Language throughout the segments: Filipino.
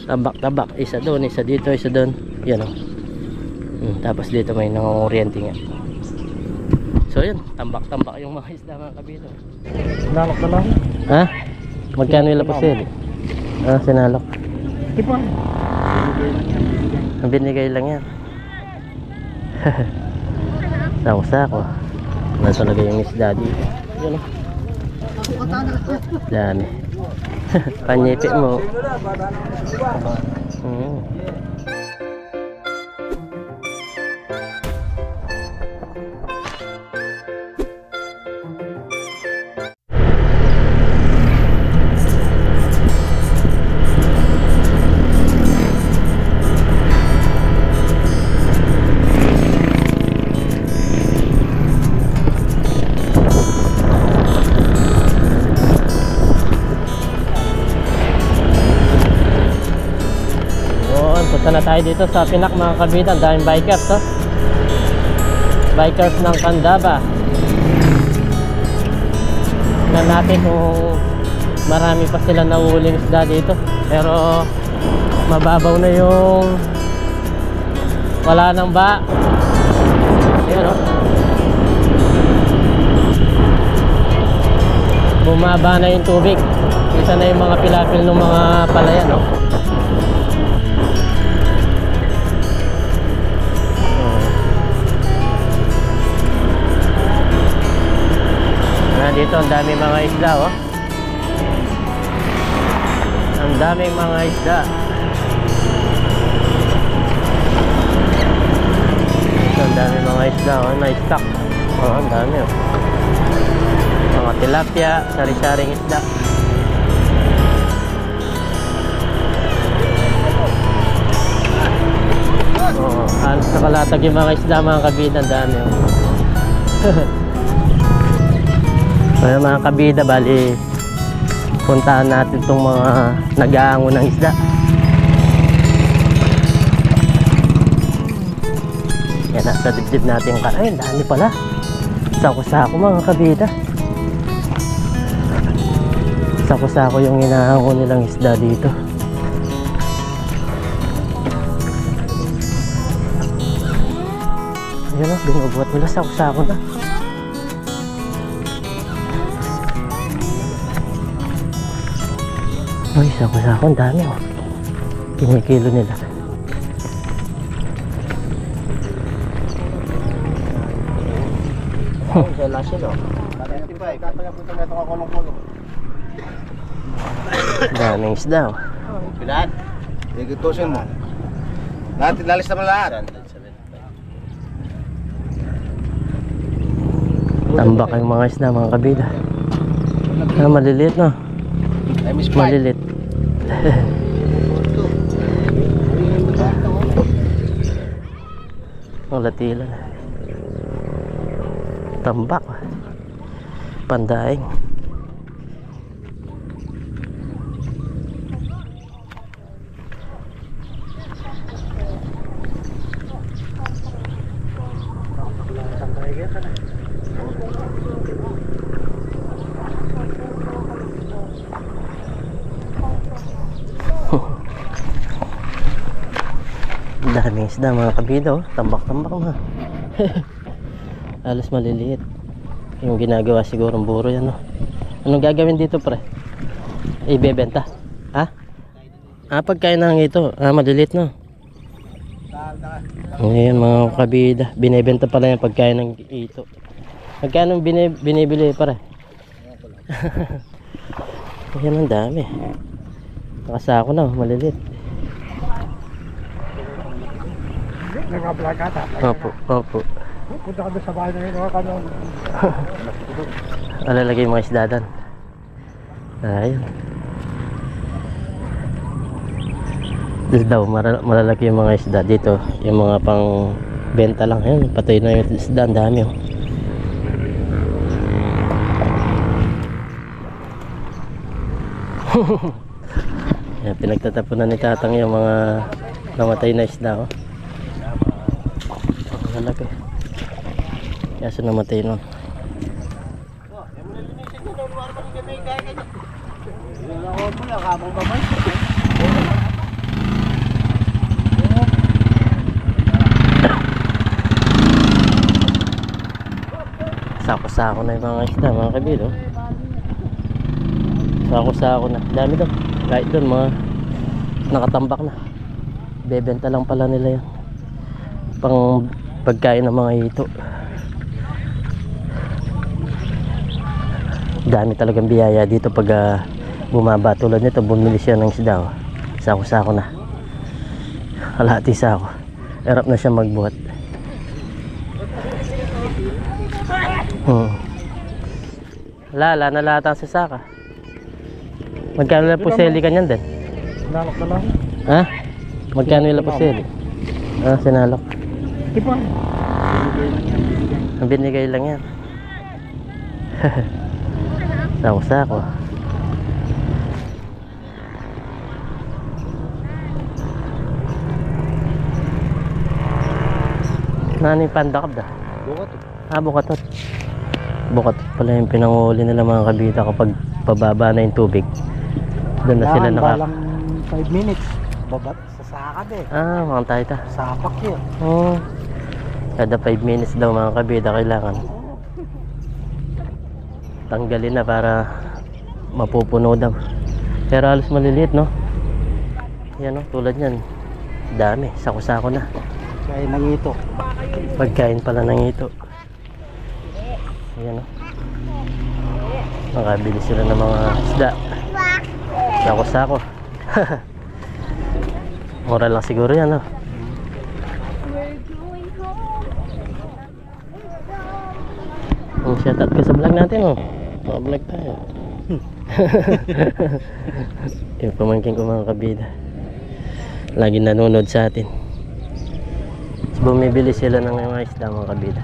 Tabak-tabak, isa doon, isa dito, isa doon. Yan o. Tapos dito may nangunguryente nga. So yun, tambak-tambak yung mga isda mga kabilo. Sinalok na lang. Ha? Magkano yung lapasel? Sinalok. Tipon. Ang binigay lang yan. Sako-sako. Wala talaga yung isda dito. Yun o. Dami. Panyipi mo. Punta na tayo dito sa Pinak mga kabida. Ang daming bikers to. Bikers ng Candaba. Tignan natin kung marami pa sila nahuhuling isda dito. Pero mababaw na yung wala nang ba. Ayan o. Bumaba na yung tubig. Isa na yung mga pilapil ng mga palayan o. Dito ang daming mga isda oh. Ang daming mga isda. Dito ang daming mga isda oh, na-stock. Oh, ang dami oh. Mga tilapia, sari-saring isda. Oh, halos nakalatag yung mga isda mga kabida, ang dami oh. Kaya mga kabida, bali puntaan natin itong mga nag-aango ng isda. Yan, nasa dibdib natin yung ay, dami pala. Sako-sako mga kabida. Sako-sako yung inaango nilang isda dito. Ayan o, binubuhat nila, sako-sako na. Ay, sako-sako, ang dami oh. Kinikilo nila. Daming isda oh. Pinan? Igutusin mo. Natin lalis naman lahat. Tambak yung mga isda mga kabila. Maliliit no? Malilit. Ang latilan. Tambak. Pandaing. Daming isda mga kabida oh. Tambak-tambak na. Alas maliliit. Yung ginagawa siguro ng buro yan oh. Anong gagawin dito pre? Ibebenta? Ha? Pagkain na ito. Maliliit no. Ngayon mga kabida, binebenta pala yung pagkain ng ito. Magkano binibili pare? Ayan ang dami. Nakasako na maliliit. Nag-apply ka ta? Opo. Punta ka doon sa bahay na yun, kanong alalagay mga isda doon. Ayun. Dito daw malalaki yung mga isda dito. Yung mga pang benta lang. Ayun, patay na yung isda, ang dami oh. Yan, pinagtatapunan ni tatang yung mga namatay na isda oh. Malaki. Kaya sa namatay nun. Sako-sako na yung mga isda mga kabilo. Sako-sako na. Dami doon. Kahit doon mga nakatambak na. Bebenta lang pala nila yan. Pang pagkain ng mga hito. Dami talagang biyaya dito pag bumaba. Tulad nito, bumili siya ng isda. Oh. Sako-sako na. Kalahati sako. Erap na siya magbuhat. Lala na lahat ang sasaka. Magkano lang puseli kanyan din? Sinalok na lang. Ha? Magkano lang puseli? Ah, sinalok. Iba. Ang binigay lang yan. Sako-sako. Nani pandakap dah? Bukat. Bukatot. Bukatot pala yung pinanguli nila mga kabita kapag pababa na yung tubig. Doon na sila Balang 5 minutes. Babat sa sakad eh. Mga tayo ta. Sapak yun. Oo. Kada 5 minutes daw mga kabida kailangan tanggalin na para mapupuno daw. Pero halos maliliit, no? Yan, no? Tulad yan. Dami. Sako-sako na. Kaya nangito. Pagkain pala ng ito. Ayan, no? Nakabili sila ng mga isda. Sako-sako. Mura lang siguro yan, no? Shoutout ko sa vlog natin, oh. Mga vlog tayo. Yung pamangkin ko mga kabida. Lagi nanonood sa atin. So, bumibili sila ng mga isda mga kabida.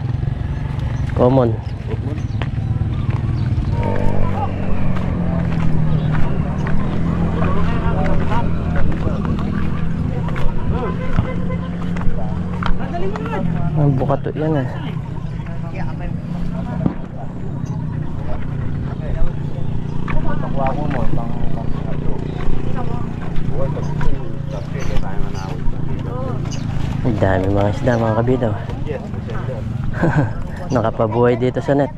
Common. Ang bukato yan eh. Ang dami mga isda mga kabida. Nakapabuhay dito sa net.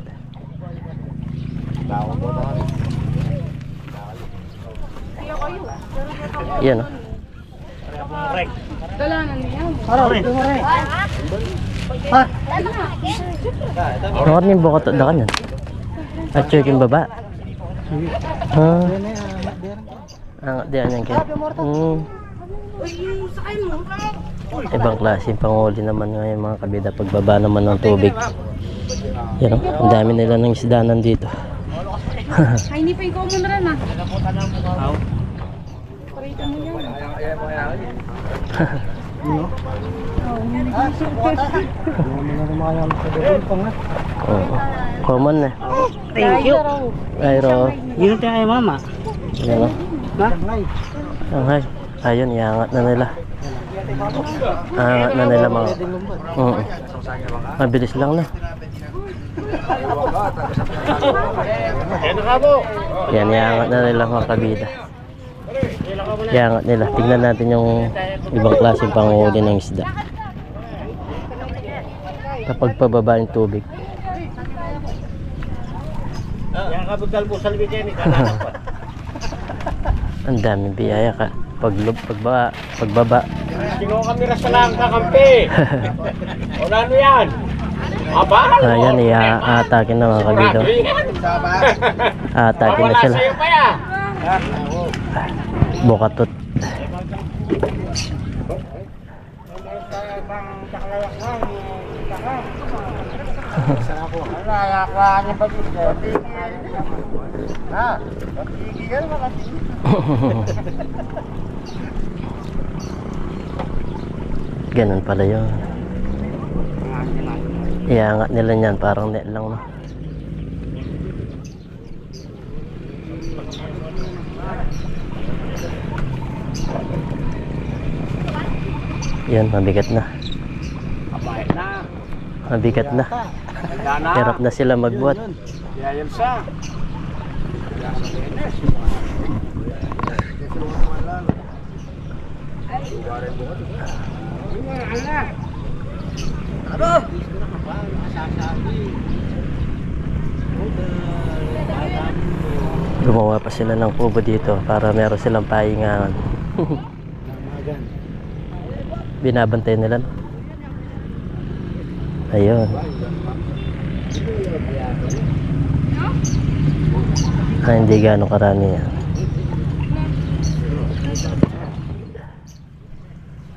Yan, oh. Nakot niyo bukato da kanyan. At check yung baba. Diyan yan kaya. Ibang klase panghuli naman ngayon mga kabida pagbaba naman ng tubig. Yan, oh. Ang dami nila ng isda nandito. Ay, hindi pa ikaw mo na rin ah. Parita mo yan. Common na. Thank you. Ayro. Yun tayo ay mama. Yan, oh. Shanghai. Ayun, iangat na nila. Angat na nila mga. Mabilis lang na. Yan, iangat na nila mga kabida. Iangat nila. Tignan natin yung ibang klaseng panghuli ng isda. Kapag pababa yung tubig. Ang daming biyaya ka. Pagbaba. Sino kami rasa lang kakampi? O ano yan? Aba? Ayan, i-aatakin na mga kabida. Aatakin na sila. Bukatot. Ganun pala yun. Iangat nila yan, parang net lang, no? Yan, mabigat na. Mabigat na. Hirap na sila magbuhat. Yan siya. Gumawa pa sila ng kubo dito para meron silang pahingahan. Binabantay nila. Ayun. Hindi gaano karami yan.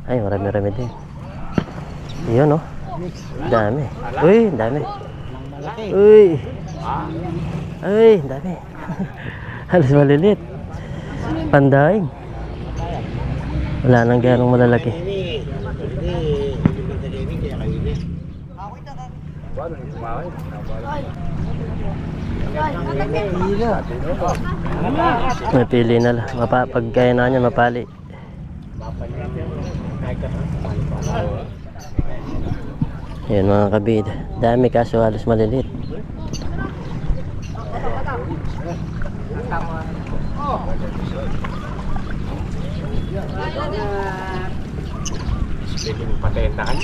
Ay, marami-rami din. Yun, oh. Dami. Uy, dami. Uy. Uy, dami. Halos malilit. Pandaing. Wala nang ganong malalaki. Napili na lang. Pag kaya na niya, mapali. Yan mga kabid. Dami kaso halos malilit. Pwede mo patentakan.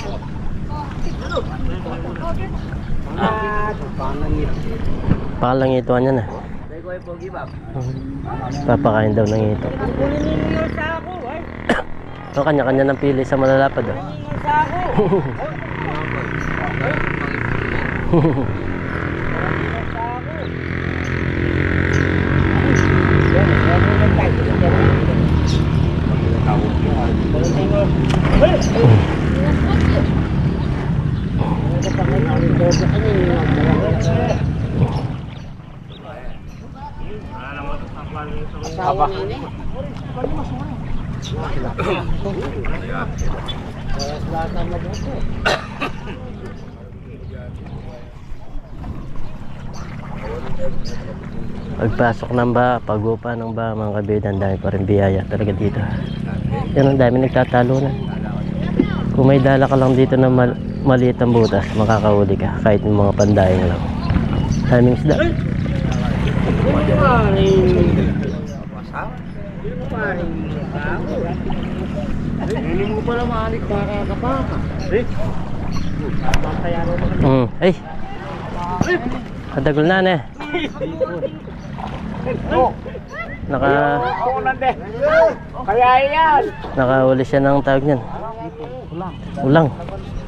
Pakalangituan niya na. Papakain daw ng ito. So, kanya-kanya ng pili sa malalapad. Oh. Pagpasok ng ba, pagupa ng ba, mga kabid, ang dami pa rin biyaya talaga dito. Yan, ang dami nagtatalo na. Kung may dala ka lang dito na maliit ang butas, makakahuli ka kahit yung mga pandayang lang. Daming isda. Hindi mo pala maanik makakapaka. Ay! Kadagol na na eh. Kaya yan. Nakahuli siya ng tawag niyan. Ulang.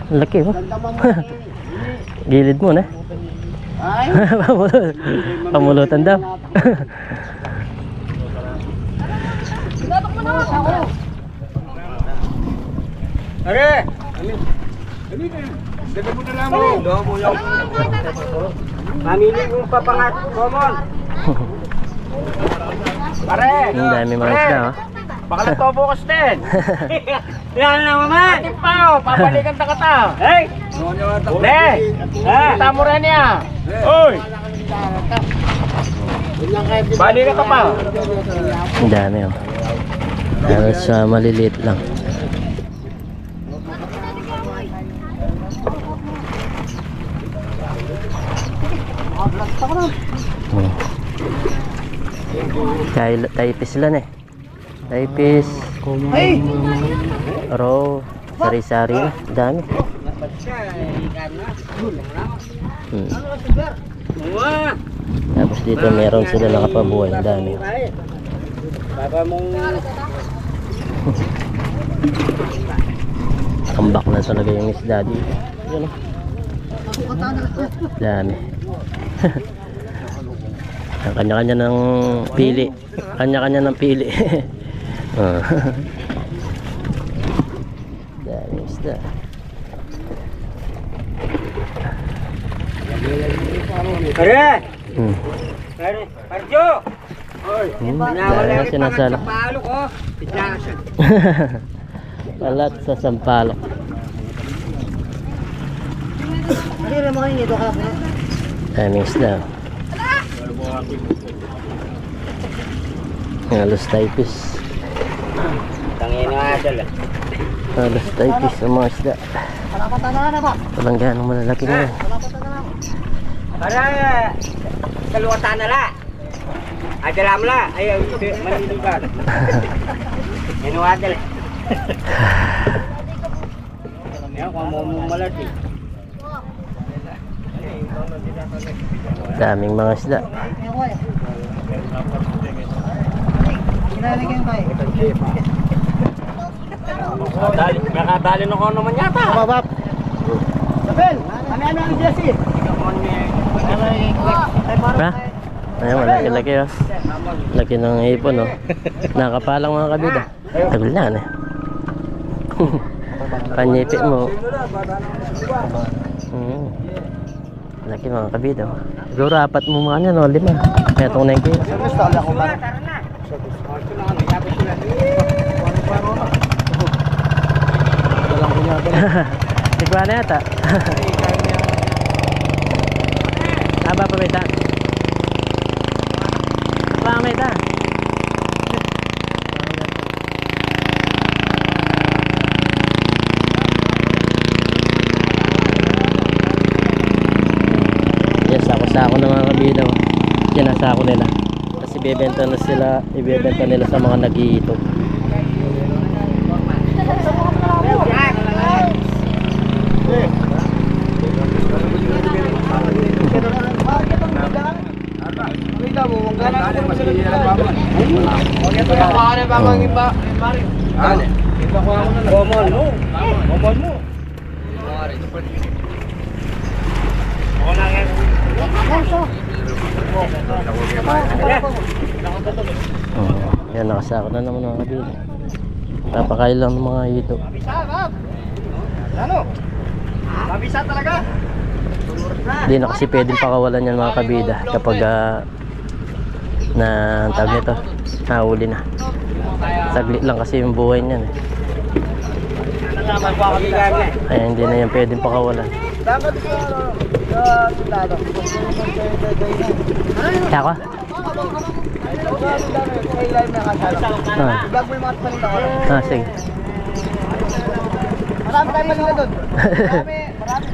Ang laki oh. Gilid mo na. Pamulutan daw. Are! Dito mo na lang mo. Mamili yung papangat. Common. Pare! Ang dami mga isda oh. Baka na to bukas din. Yan na naman. Ating pa o. Papalikan ta kata. Hey! Le! Tamo rin niya. Uy! Balikan ka pa. Ang dami oh. Halos sa maliliit lang. Taipis lang eh. Taipis. Raw. Sari-sari na. Dami. Tapos dito meron sila nakapabuhay. Dami. Tambak na talaga yung isda dito. Yun oh. Dami. Kanya-kanya ng pili. Kanya-kanya ng pili. Dami isda. Pare! Pare! Parjo! Dami na sinasala. Palok oh! Palat sa sampalok. Daming isda. Halos taipis. Tangin na dala. Halos taipis ang mga isda. Walang ganong malalaki na yan. Para kaluwatan na la. Adala mo la. Ay, maniligan. Inuadala. Yan, kung mo malati. Daming mga isda. Nakadali na ko naman yata. Babab. Sabel, ano ang Jesse? Ha? Ayun, malaki-laki oh. Laki ng ipon oh. Nakapalang mga kabida. Tagal na eh. Panyipi mo. Laki mga kabida oh. Siguro apat mo mga yan oh, 5. Kaya itong 9 kilo. Sigwa na yata. Haba pa may ta. Haba may ta. Yes, sako-sako ng mga kabida. Sinasako nila. Kasi ibebenta nila sa mga nag-iito. Yan, nakasako na naman mga kabila. Papakain lang ng mga ito. Ano? Mabisa talaga? Hindi na kasi pwedeng pakawalan yan mga kabida kapag na tawag nito, nahuli na. Saglit lang kasi yung buhay niyan eh. Kaya hindi na yan pwedeng pakawalan. Kaya ko? Sige. Marami tayo malila doon. Marami.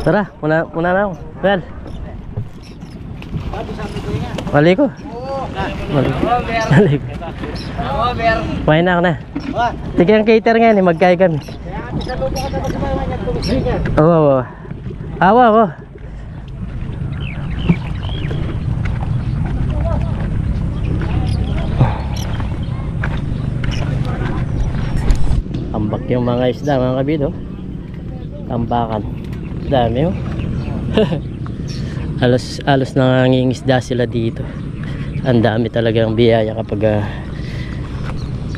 Tara, muna na ako. Well. Mali ko. Mali ko. Kumain na ako na. Tigil ang cater ngayon, magkaya kami. Oo. Awa ako. Tambak yung mga isda mga kabido. Tambakan. Dami oh. Alos nangingisda sila dito. Ang dami talagang biyaya kapag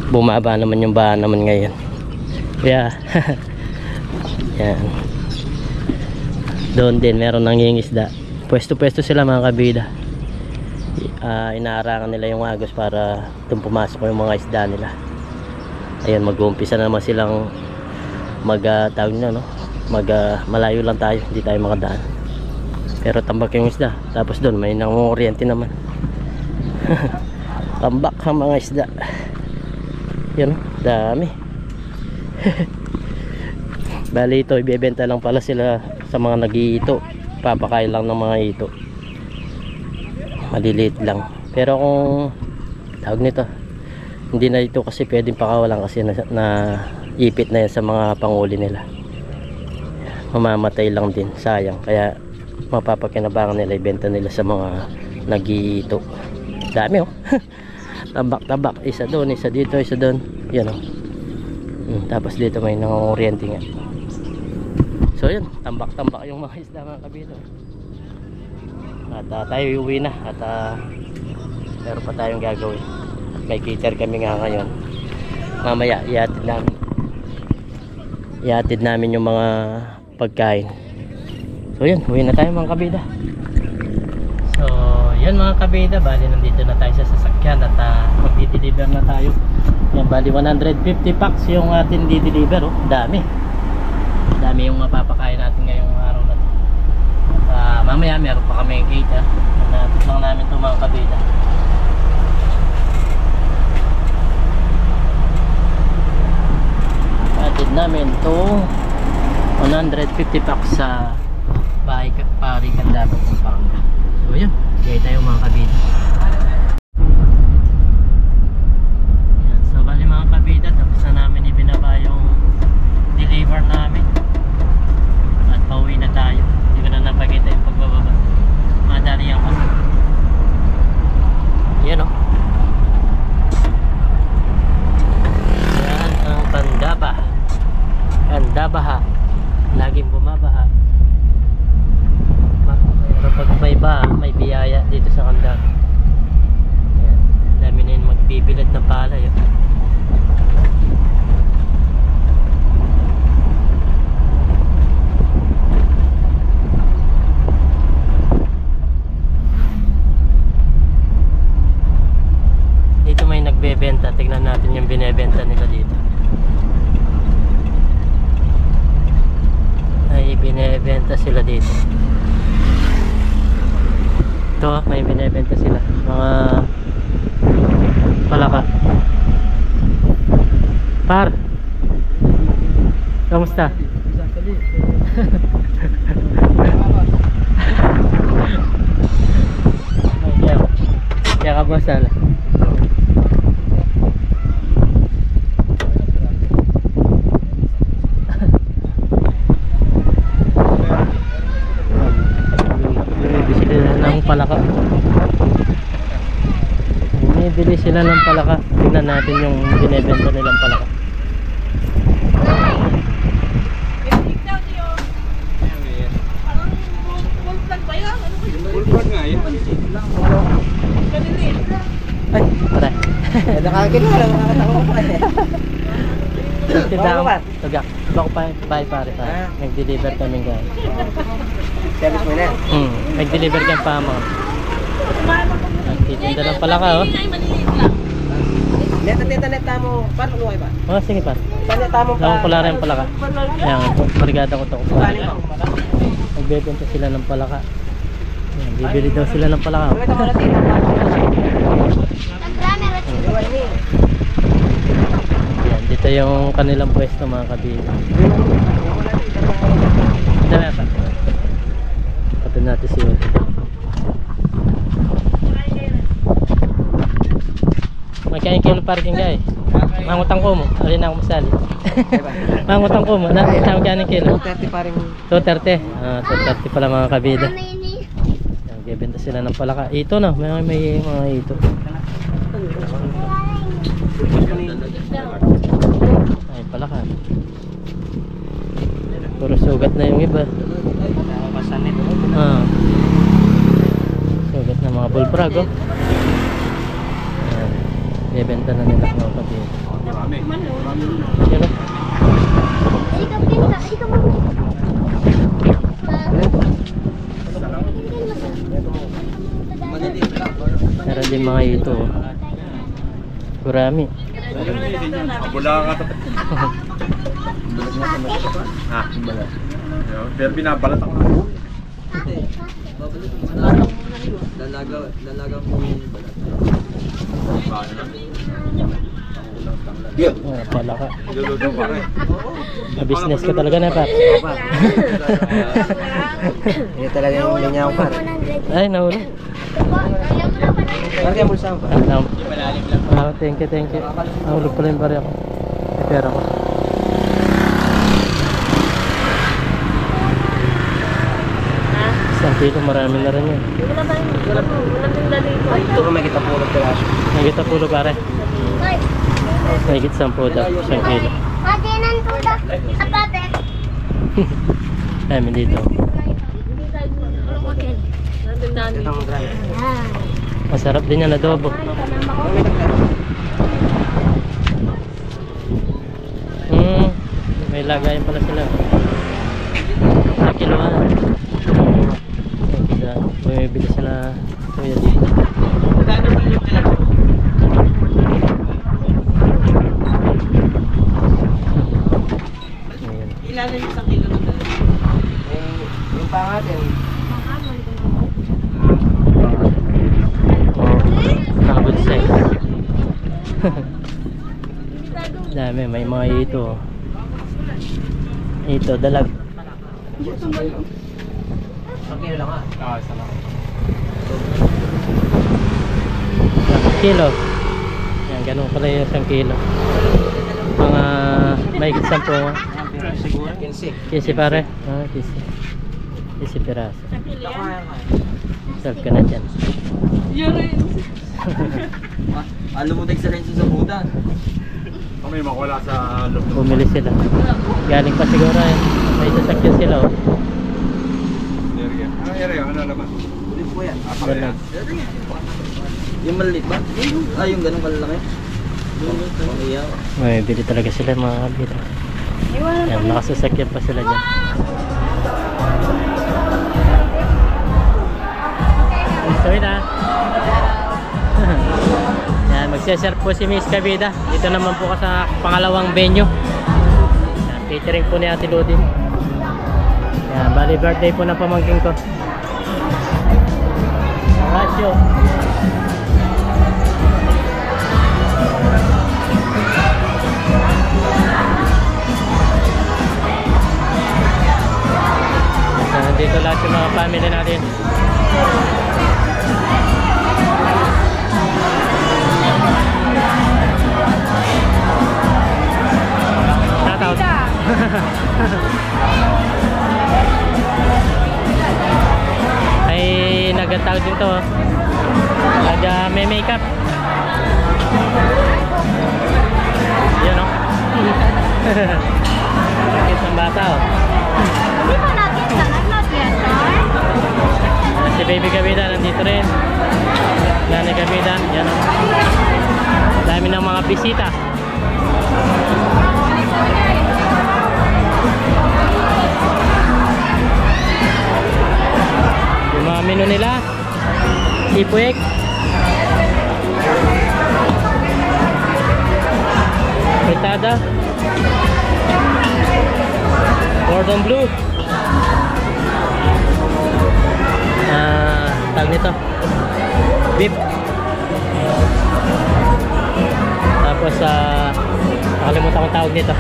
bumaba naman yung bahan naman ngayon. Kaya yan. Doon din meron nangingisda. Pwesto-pwesto sila mga kabida. Inaarangan nila yung agos para doon pumasok yung mga isda nila. Ayan, mag-uumpisa naman silang tawag na no. Malayo lang tayo, hindi tayo makadaan. Pero tambak yung isda. Tapos doon may nangunguryente naman. Tambak ang mga isda. Yan, dami. Bali ito, ibebenta lang pala sila sa mga nag-iito. Papakain lang ng mga ito. Maliliit lang. Pero kung tawag nito, hindi na ito kasi pwedeng pakawalan kasi na ipit na yan sa mga panguli nila. Mamamatay lang din, sayang. Kaya mapapakinabangan nila, ibenta nila sa mga nag-iito. Dami oh. Tabak-tabak, isa doon, isa dito, isa doon. Yan oh. Tapos dito may nangunguryente nga. So yun, tambak-tambak yung mga isda mga kabito. At tayo uwi na. At meron pa tayong gagawin. May cater kami nga ngayon. Mamaya ihatid namin yung mga pagkain. So yun, uwi na tayo mga kabida. So yan mga kabida, bali nandito na tayo sa sasakyan at magdi-deliver na tayo. Yan, bali 150 packs yung atin di-deliver oh. Dami yung mapapakain natin ngayong araw na to. Mamaya meron pa kami yung cater. Natid lang namin ito mga kabida. Natid namin itong 150 packs sa Parikan Davao Pampanga. So yun, kaya tayo mga kabida. Yan, so bali mga kabida, tapos na namin ibinaba yung deliver namin. At pauwi na tayo. Hindi ko na napakita yung pagbababa. Madali yan kasi. Par, kamusta? Kaya ka boss ala. Bumibili sila ng palaka. Tingnan natin yung binebenta nilang palaka. Ay, tara. Nakakakilala, nakakatawa ko eh. Tinda ako. Tugak. Iba ko pa pare. Nag-deliver kami guys. Service mo na. Nag-deliver kami pa mga. Nagtitinda ng palaka oh. Neta mo, paano mo ba? Oh, sige pa. Neta mo Ako pala rin palaka. Ayan, barigada ko to. Nagbebenta sila ng palaka. Ayan, bibili daw sila ng palaka. Ayan, dito yung kanilang pwesto mga kabila. Dami pa. Patun natin si Uto. Magkain kilo parking guys. Mangutang ko mo. Alin ako masali. Mangutang ko mo. Magkain kilo. 230 pa rin. 230. 230 pala mga kabida. Nagbebenta sila ng palaka. Ito na. May mga ito. Ay palaka. Puro sugat na yung iba. Sugat na mga bullfrog oh. Bebenta na nila mga kabila. Meron din mga ito. Gurami. Bula ka to. Ha, bala. Pero binabalat ako. Dalaga mo yung balat. Palaka. Business ka talaga na pa. Hindi talaga yung linya ko par. Ay, nahuli. Parang yung bulsa ko. Thank you. Nahulog pala yung bari ako. May pera ko. Isang kilo, marami na rin yun. Ito ko may kita puro piraso. May kita pulo pare. May higit 10 daw, isang kilo. Dami dito. Itong drum. Masarap din yan adobo. May lagayan pala sila. Sa kiloan. Bumibili sila kuya dito. Ilan yung isang kilo na ba? Yung pangatin. Good size. Dami, may mga ito. Ito, dalag. Isang kilo lang ah. Isa lang. Kilo. Yan, ganun pala yung 1 kilo. Mga mahigit 10 nga. Siguro 15. 15 pare. 15 piraso. Serve ka na dyan. Alam mo sa rin sa budan. Kami makuwala sa loob. Bumili sila. Galing pa siguro eh. May sasakyan sila oh. Ano naman? Ulit po yan. Dalag. Yung maliit ba? Yung ganun kalalaki. May bili talaga sila mga kabila. Yan, nakasasakyan pa sila dyan. Sorry na. Yan, magse-serve po si Miss Kabida. Dito naman po ka sa pangalawang venue. Yan, catering po ni Ate Ludin. Yan, bali birthday po na pamangking ko. Radyo. yung mga family natin. Shoutout. Ay nagtatawag din to. May makeup. Yan o. Nakit ng bata o. Hindi pa natin ka. Not yet, right? Si Baby Gabida nandito rin. Nanay Gabida. Yan o. Dami ng mga bisita. Yung mga menu nila. Sipuek. Fritada. Cordon bleu. Tag nito. Beef. Tapos nakalimutan kong tawag nito.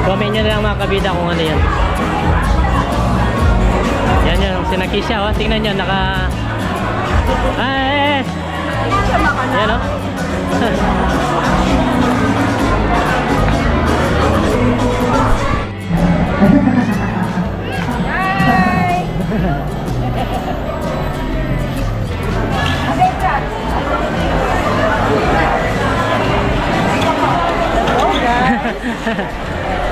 Comment nyo na lang mga kabida kung ano yan. Yan yan, sinakisya oh. Tingnan nyo, naka... Yan oh.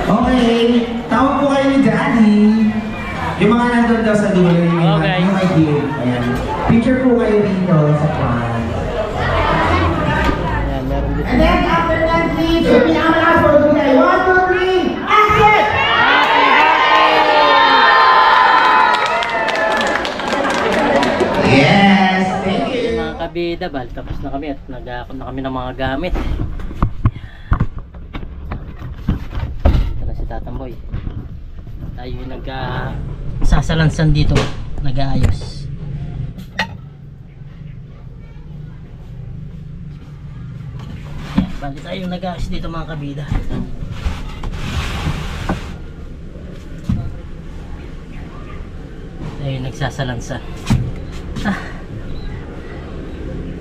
Okay, tawag po kayo ni Daddy. Yung mga nandun daw sa dulo, yung Okay. may gift. Ayan. Picture po kayo dito sa front. Ayan, meron dito. And then after that, please, yung pinakamalaki po doon tayo. 1, 2, 3, action! Yes, thank you. Mga kabida, bali tapos na kami at nag-aakot na kami ng mga gamit. Ito na si Tatamboy. Tayo yung sasalansan dito, nag-aayos. Ayan, bali tayo yung nag-aayos dito mga kabida. Tayo yung nagsasalansan.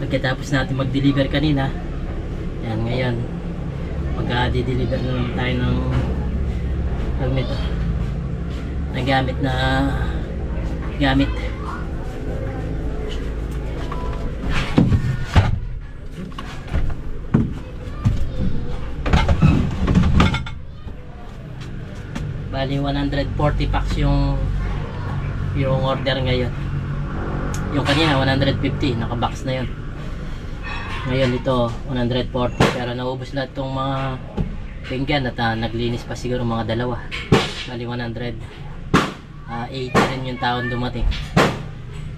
Pagkatapos natin mag-deliver kanina, yan ngayon mag-deliver na naman tayo ng gamit na gamit. Bali 140 packs yung order ngayon. Yung kanina 150, naka-box na yun. Ngayon ito 140, pero naubos lahat tong mga pinggan at naglinis pa siguro mga dalawa. Bali 180 rin yung taon dumating.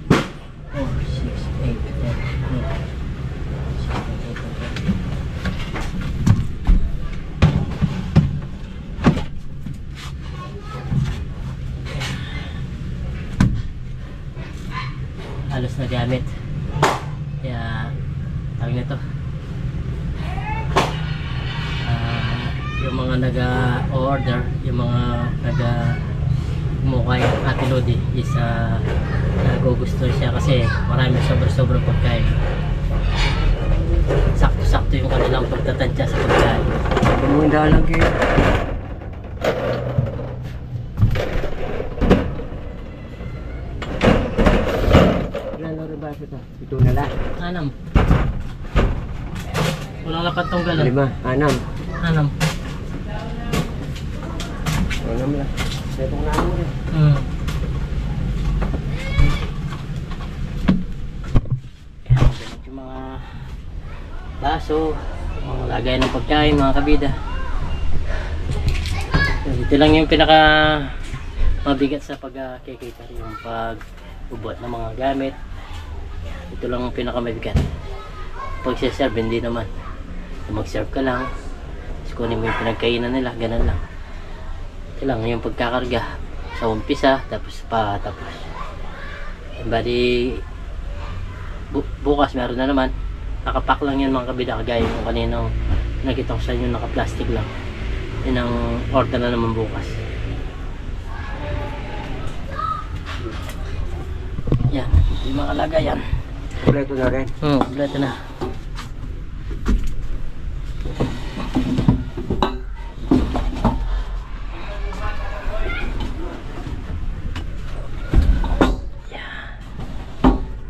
4, 6, 8, 9, 10. Halos na gamit. Kaya tawag nito, yung mga nag-order, yung mga nag-mukha yung Ate Lodi is nagugusto siya kasi maraming sobrang pagkain. Sakto-sakto yung kanilang pagtatansya sa pagkain. Pumunda lang kayo. Ito na lang. 6. Walang lapat tong galan. 5, 6. 6. 6 lang. Itong na mo rin. Yung mga baso, mga lagay ng pagkain mga kabida. Ito lang yung pinaka mabigat sa pag-cater, yung pag-ubot ng mga gamit. Ito lang ang pinakamabigat. Pag serve hindi naman. Mag-serve ka lang, kunin mo yung pinagkainan nila, ganun lang. Ito lang yung pagkakarga sa umpisa, tapos patapos. Bali bukas meron na naman. Nakapack lang yan mga kabida, kagaya kung kaninang nakita ko sa inyo, naka-plastic lang. Yun ang order na naman bukas. Yan, yung mga lagayan. Kompleto na rin. Kompleto na.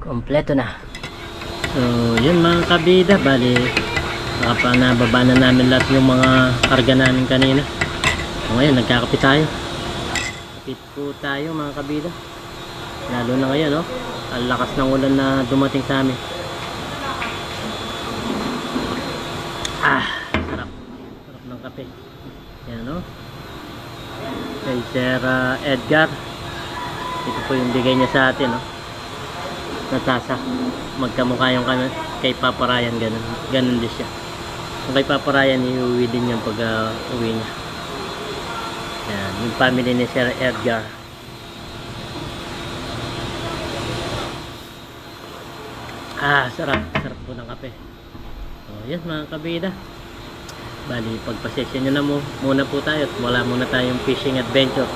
Kompleto na. So, yun mga kabida, bali nababa na namin lahat yung mga karga namin kanina. So, ngayon, nagkakapit tayo. Kapit po tayo mga kabida. Lalo na ngayon, no? Ang lakas ng ulan na dumating sa amin. Sarap. Sarap ng kape. Yan, no? Kay Sir Edgar. Ito po yung bigay niya sa atin, no? Na tasa. Magkamukha yung kay Papa Ryan, ganun din siya. Yung kay Papa Ryan, iuwi din yung pag uwi niya. Yan, yung family ni Sir Edgar. Sarap. Sarap po ng kape. So, yan mga kabida. Bali, pagpasesyon nyo na muna po tayo. Wala muna tayong fishing adventure.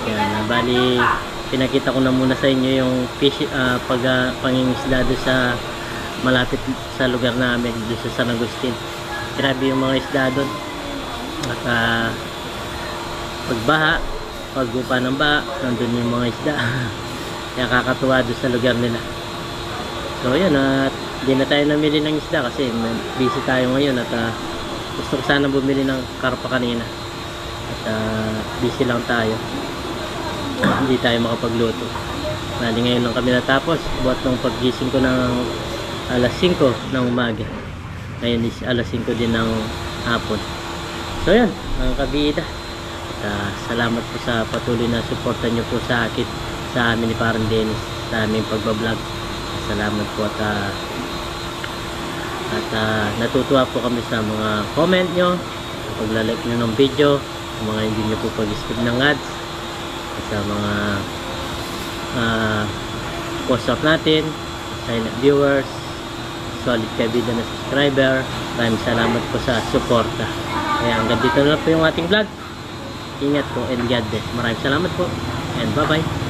Yan, bali, pinakita ko na muna sa inyo yung pangingisda doon sa malapit sa lugar namin, doon sa San Agustin. Grabe yung mga isda doon. At pagbaha, paggupa ng baha, nandun yung mga isda. Kaya kakatuwa doon sa lugar nila. So yun, at di na tayo namili ng isda kasi busy tayo ngayon at gusto ko sana bumili ng karpa kanina. At busy lang tayo. Hindi tayo makapagluto. Bali ngayon lang kami natapos buhat ng paggising ko ng alas 5 ng umaga. Ngayon is alas 5 din ng hapon. So yan mga kabida. At salamat po sa patuloy na suporta nyo po sa akin, sa amin ni Parang Dennis, sa aming pagbablog. Salamat po at natutuwa po kami sa mga comment nyo, paglalike nyo ng video, mga hindi nyo po pag-skip ng ads, sa mga post-up natin, silent viewers, solid kabida na subscriber. Maraming salamat po sa suporta. Kaya hanggang dito na lang po yung ating vlog. Ingat po and God bless. Maraming salamat po and bye bye.